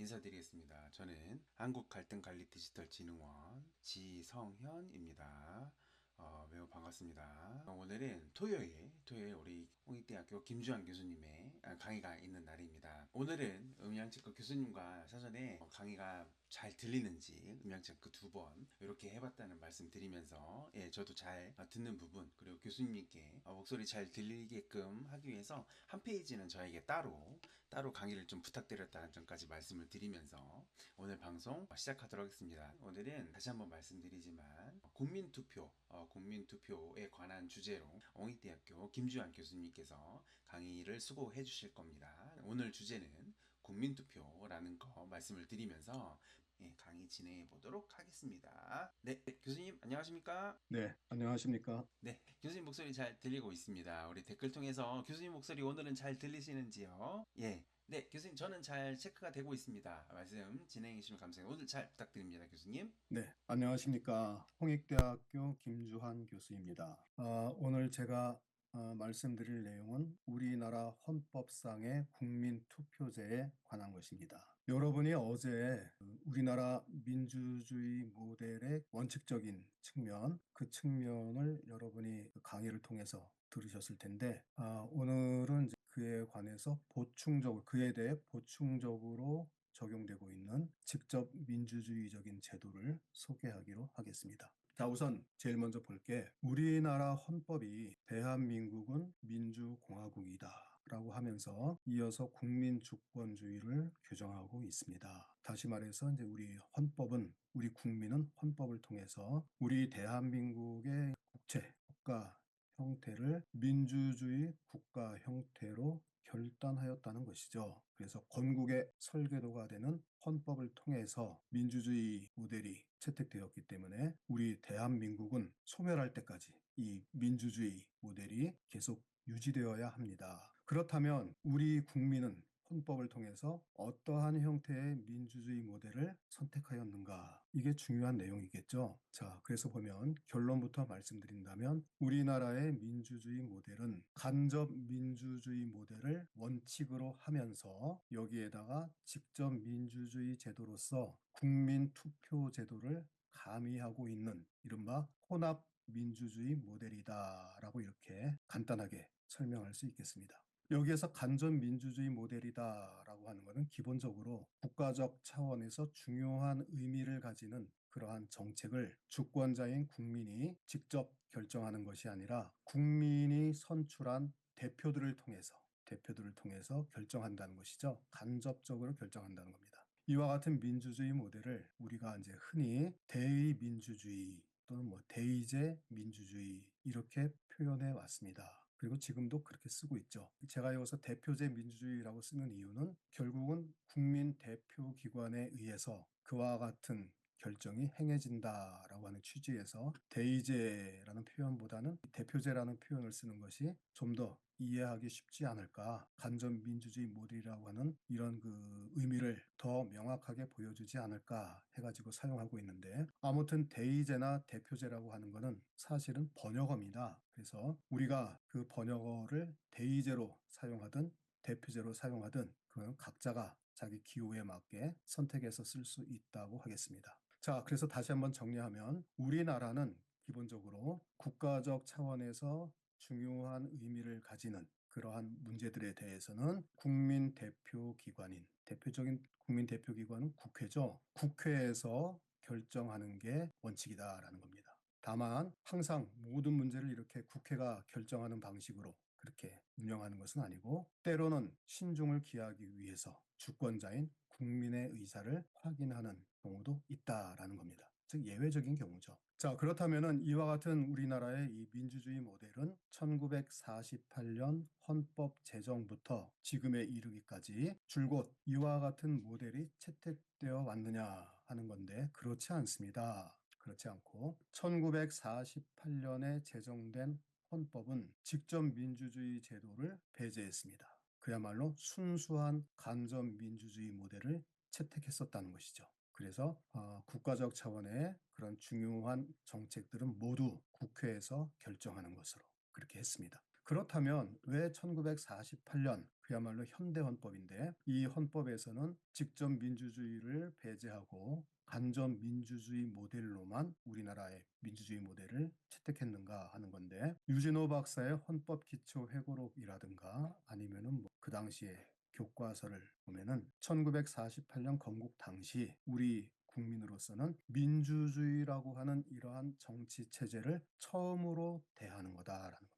인사드리겠습니다. 저는 한국갈등관리디지털진흥원 지성현입니다. 매우 반갑습니다. 오늘은 토요일 우리 홍익대학교 김주환 교수님의 강의가 있는 날입니다. 오늘은 음향치과 교수님과 사전에 강의가 잘 들리는지 음향체크 2번 이렇게 해봤다는 말씀 드리면서 저도 잘 듣는 부분 그리고 교수님께 목소리 잘 들리게끔 하기 위해서 한 페이지는 저에게 따로 강의를 좀 부탁드렸다는 점까지 말씀을 드리면서 오늘 방송 시작하도록 하겠습니다. 오늘은 다시 한번 말씀드리지만 국민투표에 관한 주제로 홍익대학교 김주환 교수님께서 강의를 수고해 주실 겁니다. 오늘 주제는 국민투표라는 거 말씀을 드리면서 강의 진행해 보도록 하겠습니다. 네, 교수님 안녕하십니까? 네, 안녕하십니까? 네, 교수님 목소리 잘 들리고 있습니다. 우리 댓글 통해서 교수님 목소리 오늘은 잘 들리시는지요? 예. 네, 교수님 저는 잘 체크가 되고 있습니다. 말씀 진행해 주시면 감사해요. 오늘 잘 부탁드립니다, 교수님. 네, 안녕하십니까? 홍익대학교 김주환 교수입니다. 오늘 제가 말씀드릴 내용은 우리나라 헌법상의 국민투표제에 관한 것입니다. 여러분이 어제 우리나라 민주주의 모델의 원칙적인 측면, 그 측면을 여러분이 강의를 통해서 들으셨을 텐데, 오늘은 이제 그에 관해서 그에 대해 보충적으로 적용되고 있는 직접 민주주의적인 제도를 소개하기로 하겠습니다. 자, 우선 제일 먼저 볼게 우리나라 헌법이 대한민국은 민주공화국이다 라고 하면서 이어서 국민주권주의를 규정하고 있습니다. 다시 말해서 이제 우리 국민은 헌법을 통해서 우리 대한민국의 국가 형태를 민주주의 국가 형태로 결단하였다는 것이죠. 그래서 건국의 설계도가 되는 헌법을 통해서 민주주의 모델이 채택되었기 때문에 우리 대한민국은 소멸할 때까지 이 민주주의 모델이 계속 유지되어야 합니다. 그렇다면 우리 국민은 헌법을 통해서 어떠한 형태의 민주주의 모델을 선택하였는가? 이게 중요한 내용이겠죠. 자, 그래서 보면 결론부터 말씀드린다면 우리나라의 민주주의 모델은 간접 민주주의 모델을 원칙으로 하면서 여기에다가 직접 민주주의 제도로서 국민 투표 제도를 가미하고 있는 이른바 혼합 민주주의 모델이다라고 이렇게 간단하게 설명할 수 있겠습니다. 여기에서 간접 민주주의 모델이다라고 하는 것은 기본적으로 국가적 차원에서 중요한 의미를 가지는 그러한 정책을 주권자인 국민이 직접 결정하는 것이 아니라 국민이 선출한 대표들을 통해서 결정한다는 것이죠. 간접적으로 결정한다는 겁니다. 이와 같은 민주주의 모델을 우리가 이제 흔히 대의민주주의 또는 대의제 민주주의 이렇게 표현해 왔습니다. 그리고 지금도 그렇게 쓰고 있죠. 제가 여기서 대표제 민주주의라고 쓰는 이유는 결국은 국민 대표 기관에 의해서 그와 같은 결정이 행해진다라고 하는 취지에서 대의제라는 표현보다는 대표제라는 표현을 쓰는 것이 좀 더 이해하기 쉽지 않을까. 간접 민주주의 모델이라고 하는 이런 그 의미를 더 명확하게 보여주지 않을까 해가지고 사용하고 있는데 아무튼 대의제나 대표제라고 하는 것은 사실은 번역어입니다. 그래서 우리가 그 번역어를 대의제로 사용하든 대표제로 사용하든 그건 각자가 자기 기호에 맞게 선택해서 쓸 수 있다고 하겠습니다. 자, 그래서 다시 한번 정리하면 우리나라는 기본적으로 국가적 차원에서 중요한 의미를 가지는 그러한 문제들에 대해서는 국민 대표 기관인 대표적인 국민 대표 기관은 국회죠. 국회에서 결정하는 게 원칙이다라는 겁니다. 다만 항상 모든 문제를 이렇게 국회가 결정하는 방식으로 그렇게 운영하는 것은 아니고 때로는 신중을 기하기 위해서 주권자인 국민의 의사를 확인하는 경우도 있다라는 겁니다. 즉 예외적인 경우죠. 자, 그렇다면은 이와 같은 우리나라의 이 민주주의 모델은 1948년 헌법 제정부터 지금에 이르기까지 줄곧 이와 같은 모델이 채택되어 왔느냐 하는 건데 그렇지 않습니다. 그렇지 않고 1948년에 제정된 헌법은 직접 민주주의 제도를 배제했습니다. 그야말로 순수한 간접 민주주의 모델을 채택했었다는 것이죠. 그래서 국가적 차원의 그런 중요한 정책들은 모두 국회에서 결정하는 것으로 그렇게 했습니다. 그렇다면 왜 1948년 그야말로 현대 헌법인데 이 헌법에서는 직접 민주주의를 배제하고 간접 민주주의 모델로만 우리나라의 민주주의 모델을 채택했는가 하는 건데 유진호 박사의 헌법 기초 회고록이라든가 아니면은 그 당시에 교과서를 보면은 1948년 건국 당시 우리 국민으로서는 민주주의라고 하는 이러한 정치 체제를 처음으로 대하는 거다라는 겁니다.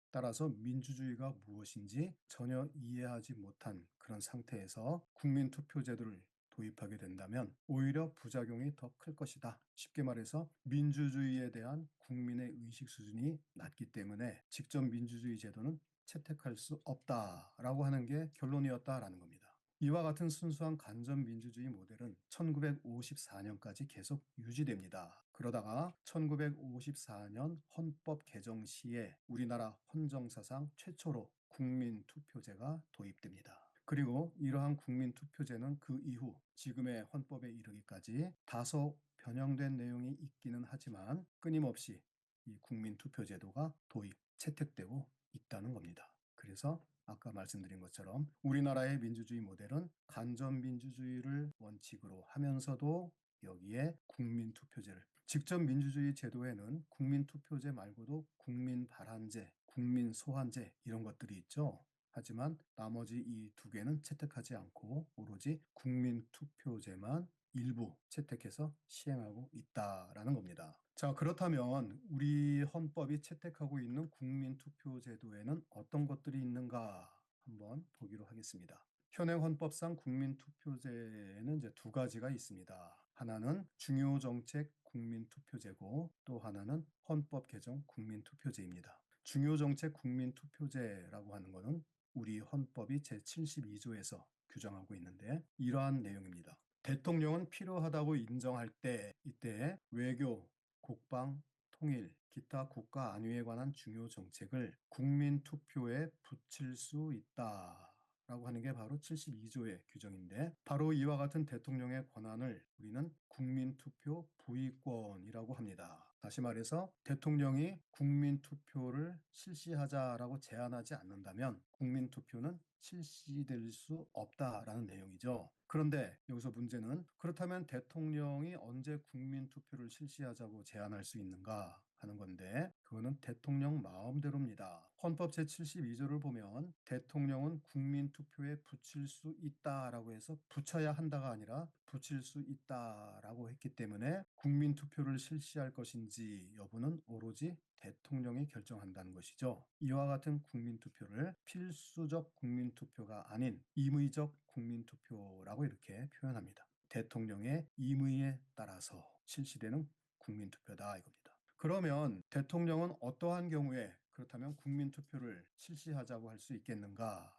따라서 민주주의가 무엇인지 전혀 이해하지 못한 그런 상태에서 국민 투표 제도를 도입하게 된다면 오히려 부작용이 더 클 것이다. 쉽게 말해서 민주주의에 대한 국민의 의식 수준이 낮기 때문에 직접 민주주의 제도는 채택할 수 없다라고 하는 게 결론이었다라는 겁니다. 이와 같은 순수한 간접 민주주의 모델은 1954년까지 계속 유지됩니다. 그러다가 1954년 헌법 개정 시에 우리나라 헌정사상 최초로 국민투표제가 도입됩니다. 그리고 이러한 국민투표제는 그 이후 지금의 헌법에 이르기까지 다소 변형된 내용이 있기는 하지만 끊임없이 이 국민투표제도가 도입, 채택되고 있다는 겁니다. 그래서 아까 말씀드린 것처럼 우리나라의 민주주의 모델은 간접민주주의를 원칙으로 하면서도 여기에 국민투표제를 직접 민주주의 제도에는 국민투표제 말고도 국민발안제, 국민소환제 이런 것들이 있죠. 하지만 나머지 이 두 개는 채택하지 않고 오로지 국민투표제만 일부 채택해서 시행하고 있다라는 겁니다. 자, 그렇다면 우리 헌법이 채택하고 있는 국민투표제도에는 어떤 것들이 있는가 한번 보기로 하겠습니다. 현행 헌법상 국민투표제에는 이제 두 가지가 있습니다. 하나는 중요정책 국민투표제고 또 하나는 헌법 개정 국민투표제입니다. 중요정책 국민투표제라고 하는 것은 우리 헌법이 제72조에서 규정하고 있는데 이러한 내용입니다. 대통령은 필요하다고 인정할 때 이때 외교, 국방, 통일, 기타 국가 안위에 관한 중요 정책을 국민 투표에 붙일 수 있다. 라고 하는 게 바로 72조의 규정인데 바로 이와 같은 대통령의 권한을 우리는 국민투표 부의권이라고 합니다. 다시 말해서 대통령이 국민투표를 실시하자라고 제안하지 않는다면 국민투표는 실시될 수 없다라는 내용이죠. 그런데 여기서 문제는 그렇다면 대통령이 언제 국민투표를 실시하자고 제안할 수 있는가 하는 건데 그거는 대통령 마음대로입니다. 헌법 제72조를 보면 대통령은 국민투표에 붙일 수 있다라고 해서 붙여야 한다가 아니라 붙일 수 있다라고 했기 때문에 국민투표를 실시할 것인지 여부는 오로지 대통령이 결정한다는 것이죠. 이와 같은 국민투표를 필수적 국민투표가 아닌 임의적 국민투표라고 이렇게 표현합니다. 대통령의 임의에 따라서 실시되는 국민투표다 이겁니다. 그러면 대통령은 어떠한 경우에 그렇다면 국민투표를 실시하자고 할 수 있겠는가?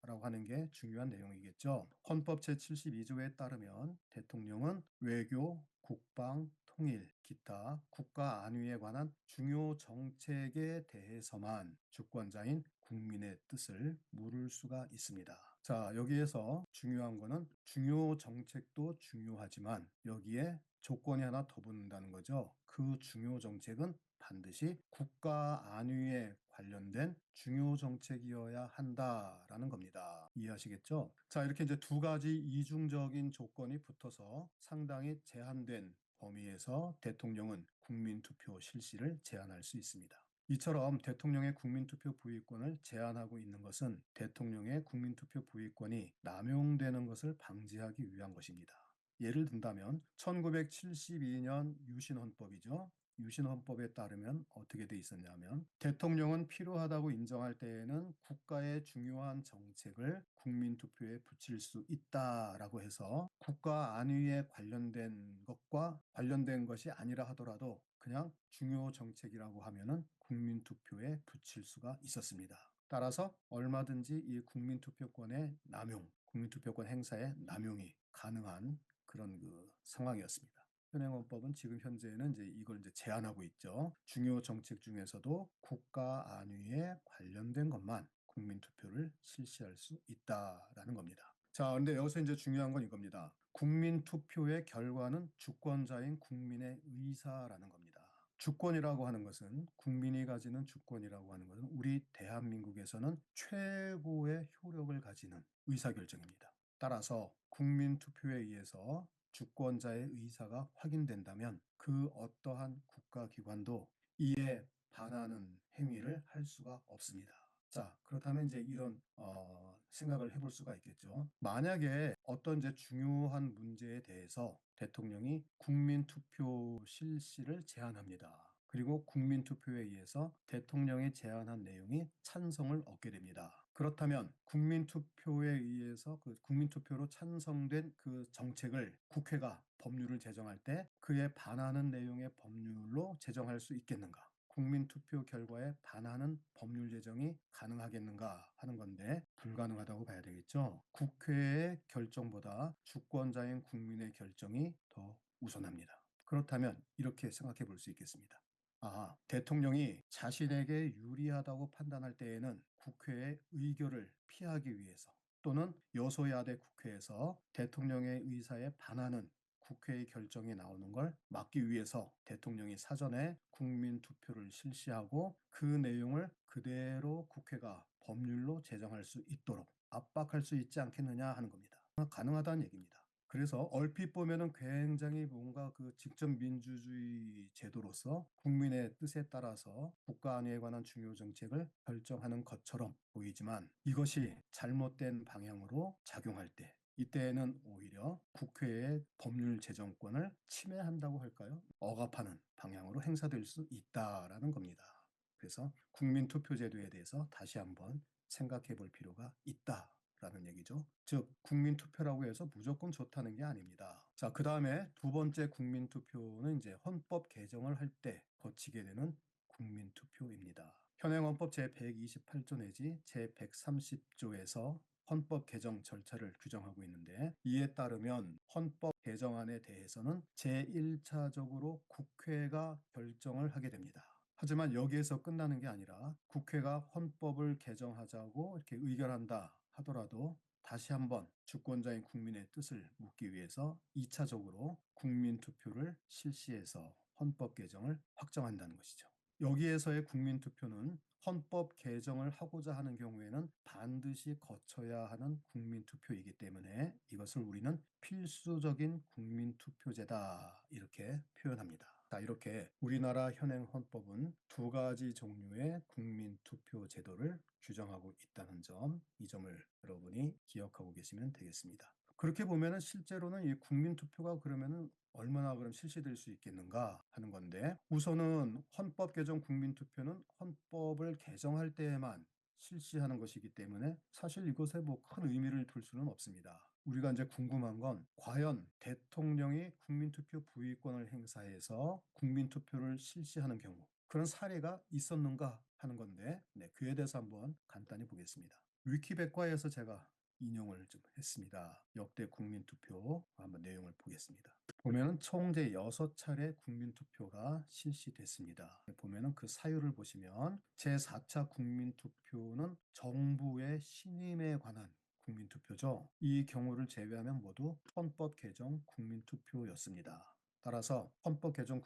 라고 하는 게 중요한 내용이겠죠. 헌법 제72조에 따르면 대통령은 외교, 국방, 통일, 기타 국가 안위에 관한 중요 정책에 대해서만 주권자인 국민의 뜻을 물을 수가 있습니다. 자, 여기에서 중요한 거는 중요 정책도 중요하지만 여기에 조건이 하나 더 붙는다는 거죠. 그 중요 정책은 반드시 국가 안위에 관련된 중요 정책이어야 한다라는 겁니다. 이해하시겠죠? 자, 이렇게 이제 두 가지 이중적인 조건이 붙어서 상당히 제한된 범위에서 대통령은 국민투표 실시를 제한할 수 있습니다. 이처럼 대통령의 국민투표 부의권을 제한하고 있는 것은 대통령의 국민투표 부의권이 남용되는 것을 방지하기 위한 것입니다. 예를 든다면 1972년 유신헌법이죠. 유신헌법에 따르면 어떻게 돼 있었냐면 대통령은 필요하다고 인정할 때에는 국가의 중요한 정책을 국민투표에 붙일 수 있다라고 해서 국가 안위에 관련된 것과 관련된 것이 아니라 하더라도 그냥 중요 정책이라고 하면은 국민투표에 붙일 수가 있었습니다. 따라서 얼마든지 이 국민투표권의 남용, 국민투표권 행사의 남용이 가능한 그런 상황이었습니다. 현행헌법은 지금 현재는 이제 이걸 이제 제한하고 있죠. 중요 정책 중에서도 국가 안위에 관련된 것만 국민투표를 실시할 수 있다라는 겁니다. 자, 근데 여기서 이제 중요한 건 이겁니다. 국민투표의 결과는 주권자인 국민의 의사라는 겁니다. 주권이라고 하는 것은 국민이 가지는 주권이라고 하는 것은 우리 대한민국에서는 최고의 효력을 가지는 의사결정입니다. 따라서 국민투표에 의해서 주권자의 의사가 확인된다면 그 어떠한 국가기관도 이에 반하는 행위를 할 수가 없습니다. 자, 그렇다면 이제 이런 생각을 해볼 수가 있겠죠. 만약에 어떤 이제 중요한 문제에 대해서 대통령이 국민투표 실시를 제안합니다. 그리고 국민투표에 의해서 대통령이 제안한 내용이 찬성을 얻게 됩니다. 그렇다면 국민투표에 의해서 그 국민투표로 찬성된 그 정책을 국회가 법률을 제정할 때 그에 반하는 내용의 법률로 제정할 수 있겠는가? 국민투표 결과에 반하는 법률 제정이 가능하겠는가 하는 건데 불가능하다고 봐야 되겠죠. 국회의 결정보다 주권자인 국민의 결정이 더 우선합니다. 그렇다면 이렇게 생각해 볼 수 있겠습니다. 대통령이 자신에게 유리하다고 판단할 때에는 국회의 의결을 피하기 위해서 또는 여소야대 국회에서 대통령의 의사에 반하는 국회의 결정이 나오는 걸 막기 위해서 대통령이 사전에 국민 투표를 실시하고 그 내용을 그대로 국회가 법률로 제정할 수 있도록 압박할 수 있지 않겠느냐 하는 겁니다. 가능하다는 얘기입니다. 그래서 얼핏 보면은 굉장히 뭔가 그 직접 민주주의 제도로서 국민의 뜻에 따라서 국가 안위에 관한 중요 정책을 결정하는 것처럼 보이지만 이것이 잘못된 방향으로 작용할 때 이때에는 오히려 국회의 법률 제정권을 침해한다고 할까요? 억압하는 방향으로 행사될 수 있다라는 겁니다. 그래서 국민투표제도에 대해서 다시 한번 생각해 볼 필요가 있다라는 얘기죠. 즉, 국민투표라고 해서 무조건 좋다는 게 아닙니다. 자, 그 다음에 두 번째 국민투표는 이제 헌법 개정을 할 때 거치게 되는 국민투표입니다. 현행 헌법 제128조 내지 제130조에서 헌법 개정 절차를 규정하고 있는데 이에 따르면 헌법 개정안에 대해서는 제1차적으로 국회가 결정을 하게 됩니다. 하지만 여기에서 끝나는 게 아니라 국회가 헌법을 개정하자고 이렇게 의결한다 하더라도 다시 한번 주권자인 국민의 뜻을 묻기 위해서 2차적으로 국민투표를 실시해서 헌법 개정을 확정한다는 것이죠. 여기에서의 국민투표는 헌법 개정을 하고자 하는 경우에는 반드시 거쳐야 하는 국민투표이기 때문에 이것을 우리는 필수적인 국민투표제다 이렇게 표현합니다. 자, 이렇게 우리나라 현행 헌법은 두 가지 종류의 국민투표 제도를 규정하고 있다는 점, 이 점을 여러분이 기억하고 계시면 되겠습니다. 그렇게 보면은 실제로는 이 국민투표가 그러면은 얼마나 그럼 실시될 수 있겠는가 하는 건데 우선은 헌법 개정 국민투표는 헌법을 개정할 때에만 실시하는 것이기 때문에 사실 이것에 뭐 큰 의미를 둘 수는 없습니다. 우리가 이제 궁금한 건 과연 대통령이 국민투표 부의권을 행사해서 국민투표를 실시하는 경우 그런 사례가 있었는가 하는 건데 그에 대해서 한번 간단히 보겠습니다. 위키백과에서 제가 인용을 좀 했습니다. 역대 국민투표 한번 내용을 보겠습니다. 보면은 총 제6차례 국민투표가 실시됐습니다. 보면은 그 사유를 보시면 제4차 국민투표는 정부의 신임에 관한 국민투표죠. 이 경우를 제외하면 모두 헌법 개정 국민투표였습니다. 따라서 헌법 개정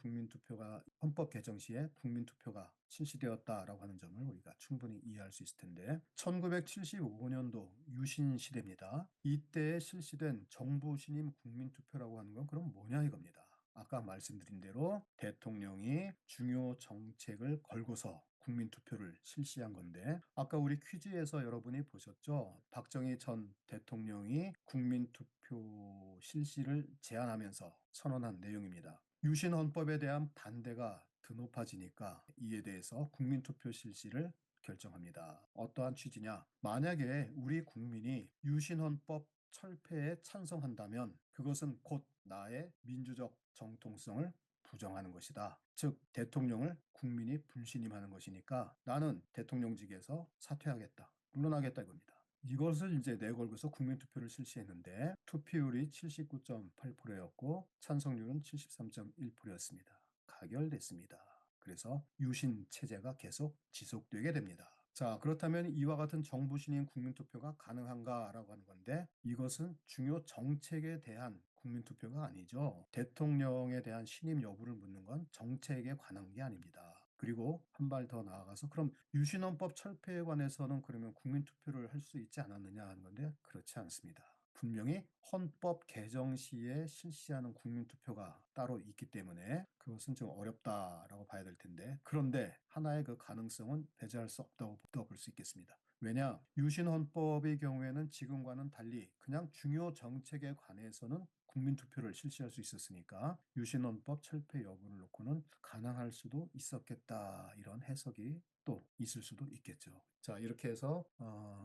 시에 국민투표가 실시되었다라고 하는 점을 우리가 충분히 이해할 수 있을 텐데 1975년도 유신 시대입니다. 이때 실시된 정부 신임 국민투표라고 하는 건 그럼 뭐냐 이겁니다. 아까 말씀드린 대로 대통령이 중요 정책을 걸고서 국민투표를 실시한 건데 아까 우리 퀴즈에서 여러분이 보셨죠? 박정희 전 대통령이 국민투표 실시를 제안하면서 선언한 내용입니다. 유신 헌법에 대한 반대가 드높아지니까 이에 대해서 국민투표 실시를 결정합니다. 어떠한 취지냐? 만약에 우리 국민이 유신 헌법 철폐에 찬성한다면 그것은 곧 나의 민주적 정통성을 부정하는 것이다. 즉 대통령을 국민이 불신임하는 것이니까 나는 대통령직에서 사퇴하겠다. 물러나겠다 이겁니다. 이것을 이제 내걸고서 국민투표를 실시했는데 투표율이 79.8%였고 찬성률은 73.1%였습니다. 가결됐습니다. 그래서 유신 체제가 계속 지속되게 됩니다. 자, 그렇다면 이와 같은 정부 신임 국민투표가 가능한가라고 하는 건데 이것은 중요 정책에 대한 국민투표가 아니죠. 대통령에 대한 신임 여부를 묻는 건 정책에 관한 게 아닙니다. 그리고 한 발 더 나아가서 그럼 유신헌법 철폐에 관해서는 그러면 국민투표를 할 수 있지 않았느냐 하는 건데 그렇지 않습니다. 분명히 헌법 개정 시에 실시하는 국민투표가 따로 있기 때문에 그것은 좀 어렵다라고 봐야 될 텐데 그런데 하나의 그 가능성은 배제할 수 없다고 볼 수 있겠습니다. 왜냐? 유신헌법의 경우에는 지금과는 달리 그냥 중요 정책에 관해서는 국민투표를 실시할 수 있었으니까 유신헌법 철폐 여부를 놓고는 가능할 수도 있었겠다 이런 해석이 또 있을 수도 있겠죠. 자, 이렇게 해서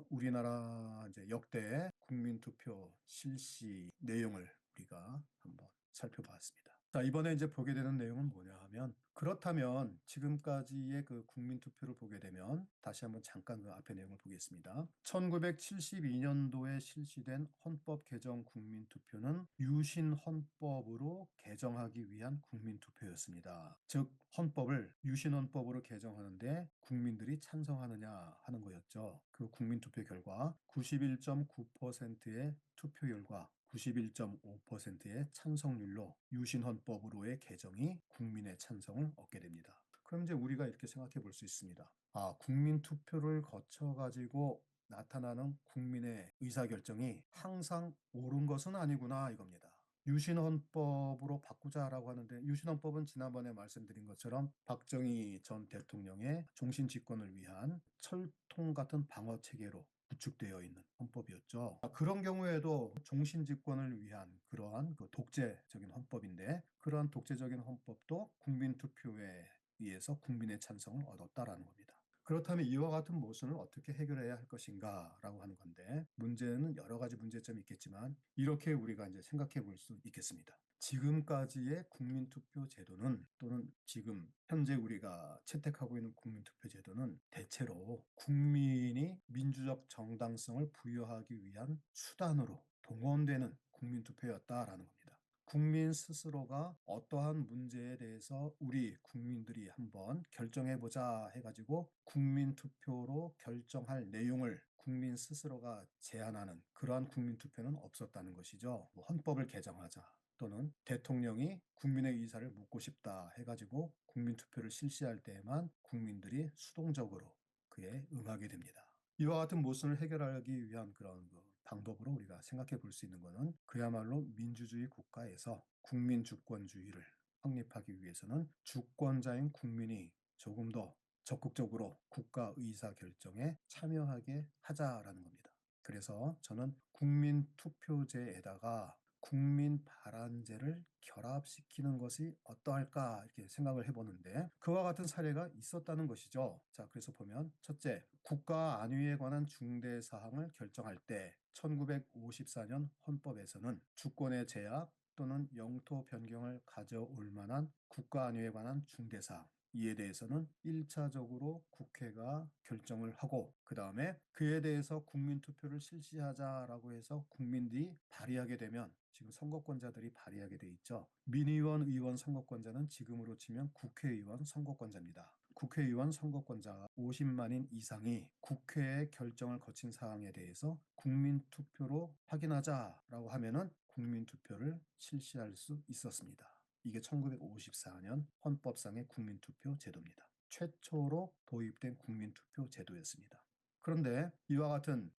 우리나라 이제 역대 국민투표 실시 내용을 우리가 한번 살펴봤습니다. 자, 이번에 이제 보게 되는 내용은 뭐냐 하면 그렇다면 지금까지의 그 국민투표를 보게 되면 다시 한번 잠깐 그 앞에 내용을 보겠습니다. 1972년도에 실시된 헌법 개정 국민투표는 유신 헌법으로 개정하기 위한 국민투표였습니다. 즉 헌법을 유신 헌법으로 개정하는데 국민들이 찬성하느냐 하는 거였죠. 그 국민투표 결과 91.9%의 투표율과 91.5%의 찬성률로 유신헌법으로의 개정이 국민의 찬성을 얻게 됩니다. 그럼 이제 우리가 이렇게 생각해 볼 수 있습니다. 아, 국민투표를 거쳐가지고 나타나는 국민의 의사결정이 항상 옳은 것은 아니구나 이겁니다. 유신헌법으로 바꾸자라고 하는데 유신헌법은 지난번에 말씀드린 것처럼 박정희 전 대통령의 종신 집권을 위한 철통 같은 방어 체계로 구축되어 있는 헌법이었죠. 그런 경우에도 종신 집권을 위한 그러한 그 독재적인 헌법인데 그러한 독재적인 헌법도 국민 투표에 의해서 국민의 찬성을 얻었다라는 겁니다. 그렇다면 이와 같은 모순을 어떻게 해결해야 할 것인가라고 하는 건데 문제는 여러 가지 문제점이 있겠지만 이렇게 우리가 이제 생각해 볼 수 있겠습니다. 지금까지의 국민투표 제도는 또는 지금 현재 우리가 채택하고 있는 국민투표 제도는 대체로 국민이 민주적 정당성을 부여하기 위한 수단으로 동원되는 국민투표였다라는 겁니다. 국민 스스로가 어떠한 문제에 대해서 우리 국민들이 한번 결정해보자 해가지고 국민투표로 결정할 내용을 국민 스스로가 제안하는 그러한 국민투표는 없었다는 것이죠. 뭐 헌법을 개정하자 또는 대통령이 국민의 의사를 묻고 싶다 해가지고 국민투표를 실시할 때에만 국민들이 수동적으로 그에 응하게 됩니다. 이와 같은 모순을 해결하기 위한 그런 방법으로 우리가 생각해 볼 수 있는 것은 그야말로 민주주의 국가에서 국민 주권주의를 확립하기 위해서는 주권자인 국민이 조금 더 적극적으로 국가 의사 결정에 참여하게 하자라는 겁니다. 그래서 저는 국민 투표제에다가 국민 발안제를 결합시키는 것이 어떠할까 이렇게 생각을 해보는데 그와 같은 사례가 있었다는 것이죠. 자, 그래서 보면 첫째, 국가 안위에 관한 중대 사항을 결정할 때 1954년 헌법에서는 주권의 제약 또는 영토 변경을 가져올 만한 국가 안위에 관한 중대 사항 이에 대해서는 1차적으로 국회가 결정을 하고 그 다음에 그에 대해서 국민투표를 실시하자라고 해서 국민들이 발의하게 되면 지금 선거권자들이 발의하게 돼 있죠. 민의원 의원 선거권자는 지금으로 치면 국회의원 선거권자입니다. 국회의원 선거권자가 50만인 이상이 국회의 결정을 거친 사항에 대해서 국민투표로 확인하자라고 하면은 국민투표를 실시할 수 있었습니다. 이게 1954년 헌법상의 국민투표 제도입니다. 최초로 도입된 국민투표 제도였습니다. 그런데 이와 같은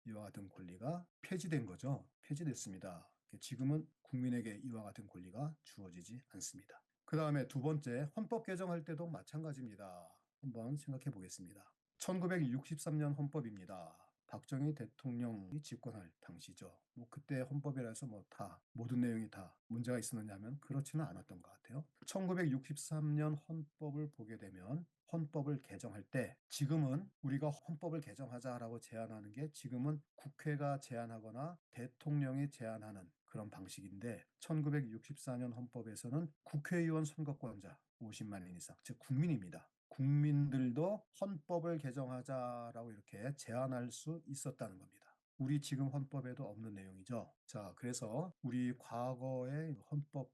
이와 같은 권리가 폐지된 거죠. 폐지됐습니다. 지금은 국민에게 이와 같은 권리가 주어지지 않습니다. 그 다음에 두 번째, 헌법 개정할 때도 마찬가지입니다. 한번 생각해 보겠습니다. 1963년 헌법입니다. 박정희 대통령이 집권할 당시죠. 뭐 그때 헌법이라서 뭐 다 모든 내용이 다 문제가 있었느냐 하면 그렇지는 않았던 것 같아요. 1963년 헌법을 보게 되면 헌법을 개정할 때 지금은 우리가 헌법을 개정하자라고 제안하는 게 지금은 국회가 제안하거나 대통령이 제안하는 그런 방식인데 1964년 헌법에서는 국회의원 선거권자 50만인 이상, 즉 국민입니다. 국민들도 헌법을 개정하자라고 이렇게 제안할 수 있었다는 겁니다. 우리 지금 헌법에도 없는 내용이죠. 자, 그래서 우리 과거의 헌법이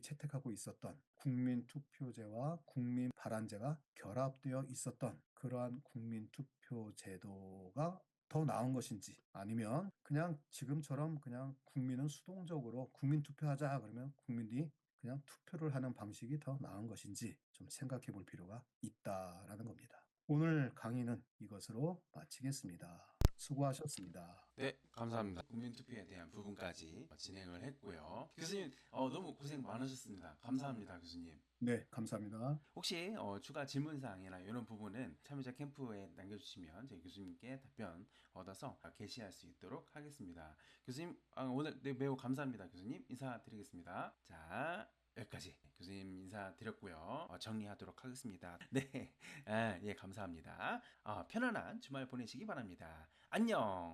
채택하고 있었던 국민투표제와 국민발안제가 결합되어 있었던 그러한 국민투표 제도가 더 나은 것인지 아니면 그냥 지금처럼 그냥 국민은 수동적으로 국민 투표하자 그러면 국민이 그냥 투표를 하는 방식이 더 나은 것인지 좀 생각해 볼 필요가 있다라는 겁니다. 오늘 강의는 이것으로 마치겠습니다. 수고하셨습니다. 네, 감사합니다. 국민투표에 대한 부분까지 진행을 했고요. 교수님, 너무 고생 많으셨습니다. 감사합니다, 교수님. 네, 감사합니다. 혹시 추가 질문사항이나 이런 부분은 참여자 캠프에 남겨주시면 저희 교수님께 답변 얻어서 게시할 수 있도록 하겠습니다. 교수님, 오늘 네, 매우 감사합니다. 교수님, 인사드리겠습니다. 자, 여기까지 교수님 인사드렸고요. 정리하도록 하겠습니다. 네, 예, 감사합니다. 편안한 주말 보내시기 바랍니다. 안녕!